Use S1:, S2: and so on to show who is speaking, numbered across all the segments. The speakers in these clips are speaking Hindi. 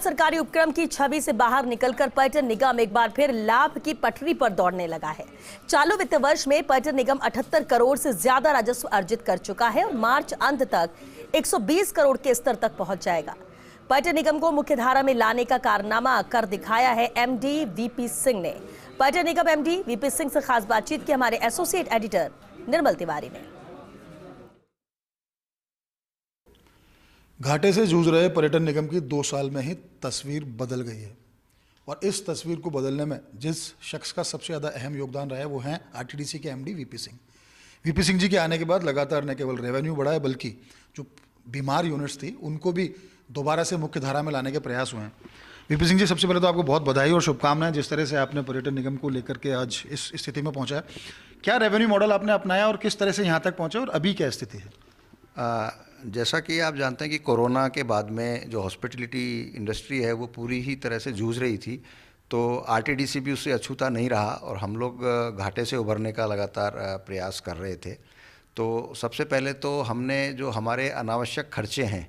S1: सरकारी उपक्रम की छवि से बाहर निकलकर पर्यटन निगम एक बार फिर लाभ की पटरी पर दौड़ने लगा है। चालू वित्त वर्ष में पर्यटन निगम 78 करोड़ से ज्यादा राजस्व अर्जित कर चुका है और मार्च अंत तक 120 करोड़ के स्तर तक पहुंच जाएगा। पर्यटन निगम को मुख्यधारा में लाने का कारनामा कर दिखाया है एमडी वीपी सिंह ने। पर्यटन निगम एमडी वीपी सिंह से खास बातचीत की हमारे एसोसिएट एडिटर निर्मल तिवारी ने।
S2: घाटे से जूझ रहे पर्यटन निगम की 2 साल में ही तस्वीर बदल गई है और इस तस्वीर को बदलने में जिस शख्स का सबसे ज़्यादा अहम योगदान रहा है वो हैं आरटीडीसी के MD VP Singh. VP Singh ji के आने के बाद लगातार न केवल रेवेन्यू बढ़ा है बल्कि जो बीमार यूनिट्स थी उनको भी दोबारा से मुख्य धारा में लाने के प्रयास हुए हैं। वीपी सिंह जी, सबसे पहले तो आपको बहुत बधाई और शुभकामनाएं जिस तरह से आपने पर्यटन निगम को लेकर के आज इस स्थिति में पहुँचा है। क्या रेवेन्यू मॉडल आपने अपनाया और किस तरह से यहाँ तक पहुँचे और अभी क्या स्थिति है?
S3: जैसा कि आप जानते हैं कि कोरोना के बाद में जो हॉस्पिटलिटी इंडस्ट्री है वो पूरी ही तरह से जूझ रही थी, तो आरटीडीसी भी उससे अछूता नहीं रहा और हम लोग घाटे से उभरने का लगातार प्रयास कर रहे थे। तो सबसे पहले तो हमने जो हमारे अनावश्यक खर्चे हैं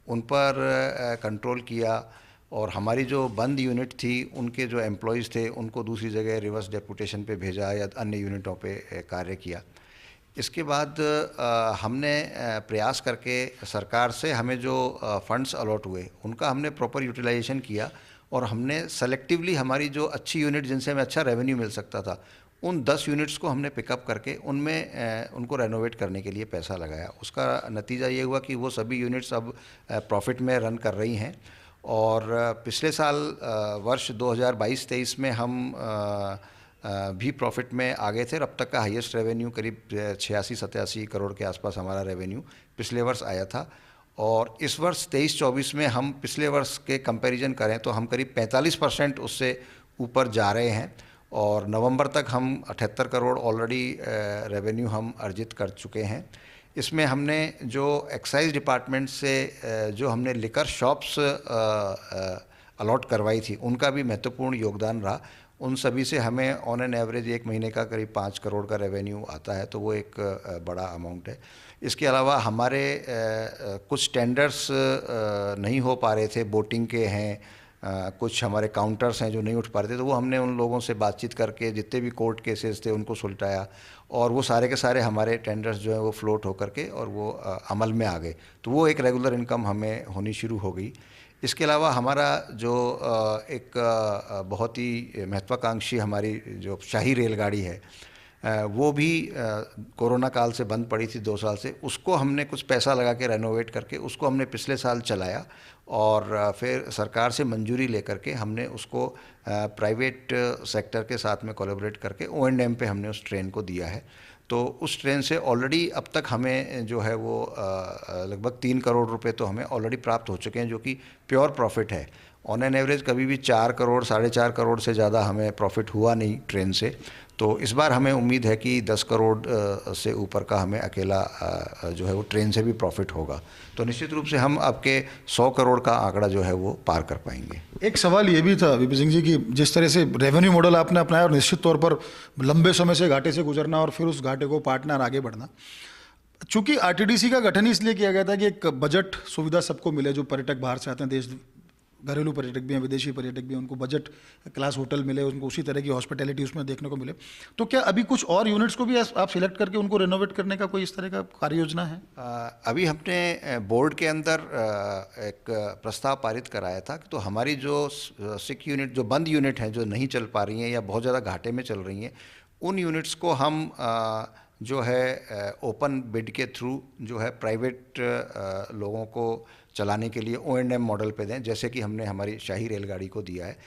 S3: उन पर कंट्रोल किया और हमारी जो बंद यूनिट थी उनके जो एम्प्लॉयज़ थे उनको दूसरी जगह रिवर्स डेपुटेशन पे भेजा या अन्य यूनिटों पे कार्य किया। इसके बाद हमने प्रयास करके सरकार से हमें जो फंड्स अलॉट हुए उनका हमने प्रॉपर यूटिलाइजेशन किया और हमने सेलेक्टिवली हमारी जो अच्छी यूनिट जिनसे हमें अच्छा रेवेन्यू मिल सकता था उन 10 यूनिट्स को हमने पिकअप करके उनमें उनको रेनोवेट करने के लिए पैसा लगाया। उसका नतीजा ये हुआ कि वो सभी यूनिट्स अब प्रॉफिट में रन कर रही हैं और पिछले साल वर्ष 2022-23 में हम भी प्रॉफिट में आ गए थे। अब तक का हाईएस्ट रेवेन्यू करीब 86-87 करोड़ के आसपास हमारा रेवेन्यू पिछले वर्ष आया था और इस वर्ष 23-24 में हम पिछले वर्ष के कंपैरिजन करें तो हम करीब 45% उससे ऊपर जा रहे हैं और नवंबर तक हम 78 करोड़ ऑलरेडी रेवेन्यू हम अर्जित कर चुके हैं। इसमें हमने जो एक्साइज डिपार्टमेंट से जो हमने लिकर शॉप्स अलॉट करवाई थी उनका भी महत्वपूर्ण योगदान रहा। उन सभी से हमें ऑन एन एवरेज 1 महीने का करीब 5 करोड़ का रेवेन्यू आता है, तो वो एक बड़ा अमाउंट है। इसके अलावा हमारे कुछ टेंडर्स नहीं हो पा रहे थे, बोटिंग के हैं, कुछ हमारे काउंटर्स हैं जो नहीं उठ पा रहे थे, तो वो हमने उन लोगों से बातचीत करके जितने भी कोर्ट केसेस थे उनको सुलटाया और वो सारे के सारे हमारे टेंडर्स जो हैं वो फ्लोट होकर के और वो अमल में आ गए, तो वो एक रेगुलर इनकम हमें होनी शुरू हो गई। इसके अलावा हमारा जो एक बहुत ही महत्वाकांक्षी हमारी जो शाही रेलगाड़ी है वो भी कोरोना काल से बंद पड़ी थी 2 साल से, उसको हमने कुछ पैसा लगा के रेनोवेट करके उसको हमने पिछले साल चलाया और फिर सरकार से मंजूरी लेकर के हमने उसको प्राइवेट सेक्टर के साथ में कोलैबोरेट करके O&M पे हमने उस ट्रेन को दिया है। तो उस ट्रेन से ऑलरेडी अब तक हमें जो है वो लगभग 3 करोड़ रुपए तो हमें ऑलरेडी प्राप्त हो चुके हैं, जो कि प्योर प्रॉफिट है। ऑन एन एवरेज कभी भी 4 करोड़ 4.5 करोड़ से ज़्यादा हमें प्रॉफिट हुआ नहीं ट्रेन से। तो इस बार हमें उम्मीद है कि 10 करोड़ से ऊपर का हमें अकेला जो है वो ट्रेन से भी प्रॉफिट होगा, तो निश्चित रूप से हम आपके 100 करोड़ का आंकड़ा जो है वो पार कर पाएंगे।
S2: एक सवाल ये भी था वीपी सिंह जी कि जिस तरह से रेवेन्यू मॉडल आपने अपनाया और निश्चित तौर पर लंबे समय से घाटे से गुजरना और फिर उस घाटे को पाटना और आगे बढ़ना, चूंकि आरटीडीसी का गठन इसलिए किया गया था कि एक बजट सुविधा सबको मिले, जो पर्यटक बाहर से आते हैं, देश घरेलू पर्यटक भी हैं, विदेशी पर्यटक भी हैं, उनको बजट क्लास होटल मिले, उनको उसी तरह की हॉस्पिटैलिटी उसमें देखने को मिले। तो क्या अभी कुछ और यूनिट्स को भी आप सिलेक्ट करके उनको रेनोवेट करने का कोई इस तरह का कार्य योजना है?
S3: अभी हमने बोर्ड के अंदर एक प्रस्ताव पारित कराया था, तो हमारी जो सिक यूनिट, जो बंद यूनिट हैं, जो नहीं चल पा रही हैं या बहुत ज़्यादा घाटे में चल रही हैं, उन यूनिट्स को हम जो है ओपन बिड के थ्रू जो है प्राइवेट लोगों को चलाने के लिए O&M मॉडल पे दें, जैसे कि हमने हमारी शाही रेलगाड़ी को दिया है।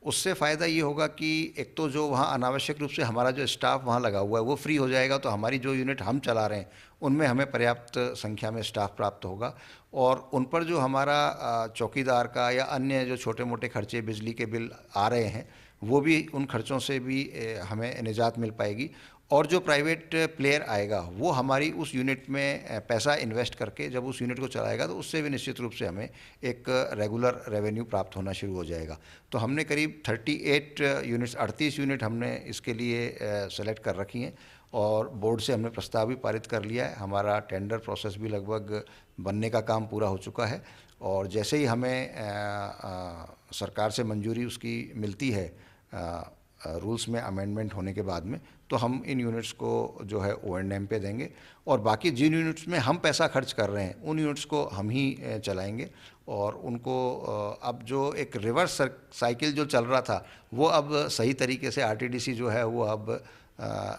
S3: उससे फ़ायदा ये होगा कि एक तो जो वहाँ अनावश्यक रूप से हमारा जो स्टाफ वहाँ लगा हुआ है वो फ्री हो जाएगा, तो हमारी जो यूनिट हम चला रहे हैं उनमें हमें पर्याप्त संख्या में स्टाफ प्राप्त होगा और उन पर जो हमारा चौकीदार का या अन्य जो छोटे मोटे खर्चे, बिजली के बिल आ रहे हैं, वो भी उन खर्चों से भी हमें निजात मिल पाएगी और जो प्राइवेट प्लेयर आएगा वो हमारी उस यूनिट में पैसा इन्वेस्ट करके जब उस यूनिट को चलाएगा तो उससे भी निश्चित रूप से हमें एक रेगुलर रेवेन्यू प्राप्त होना शुरू हो जाएगा। तो हमने करीब 38 यूनिट्स, 38 यूनिट हमने इसके लिए सेलेक्ट कर रखी हैं और बोर्ड से हमने प्रस्ताव भी पारित कर लिया है। हमारा टेंडर प्रोसेस भी लगभग बनने का काम पूरा हो चुका है और जैसे ही हमें सरकार से मंजूरी उसकी मिलती है रूल्स में अमेंडमेंट होने के बाद में, तो हम इन यूनिट्स को जो है O&M पे देंगे, और बाकी जिन यूनिट्स में हम पैसा खर्च कर रहे हैं उन यूनिट्स को हम ही चलाएंगे। और उनको अब जो एक रिवर्स साइकिल जो चल रहा था वो अब सही तरीके से आरटीडीसी जो है वो अब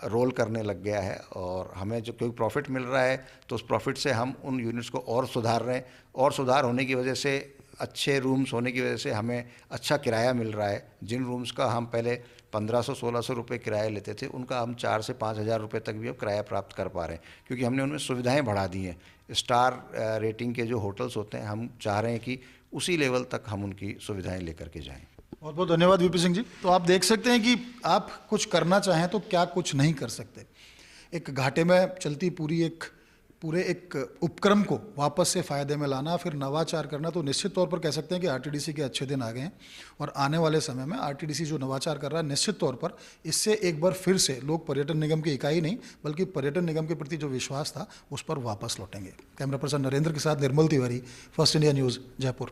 S3: रोल करने लग गया है, और हमें जो कोई प्रॉफिट मिल रहा है तो उस प्रॉफिट से हम उन यूनिट्स को और सुधार रहे हैं, और सुधार होने की वजह से, अच्छे रूम्स होने की वजह से हमें अच्छा किराया मिल रहा है। जिन रूम्स का हम पहले 1500-1600 रुपये किराया लेते थे उनका हम 4 से 5 हज़ार रुपये तक भी अब किराया प्राप्त कर पा रहे हैं, क्योंकि हमने उनमें सुविधाएं बढ़ा दी हैं। स्टार रेटिंग के जो होटल्स होते हैं हम चाह रहे हैं कि उसी लेवल तक हम उनकी सुविधाएं लेकर के जाएं।
S2: बहुत बहुत धन्यवाद वीपी सिंह जी। तो आप देख सकते हैं कि आप कुछ करना चाहें तो क्या कुछ नहीं कर सकते। एक घाटे में चलती पूरे एक उपक्रम को वापस से फ़ायदे में लाना, फिर नवाचार करना, तो निश्चित तौर पर कह सकते हैं कि आरटीडीसी के अच्छे दिन आ गए हैं, और आने वाले समय में आरटीडीसी जो नवाचार कर रहा है निश्चित तौर पर इससे एक बार फिर से लोग पर्यटन निगम की इकाई नहीं बल्कि पर्यटन निगम के प्रति जो विश्वास था उस पर वापस लौटेंगे। कैमरा पर्सन नरेंद्र के साथ Nirmal Tiwari, First India News, Jaipur.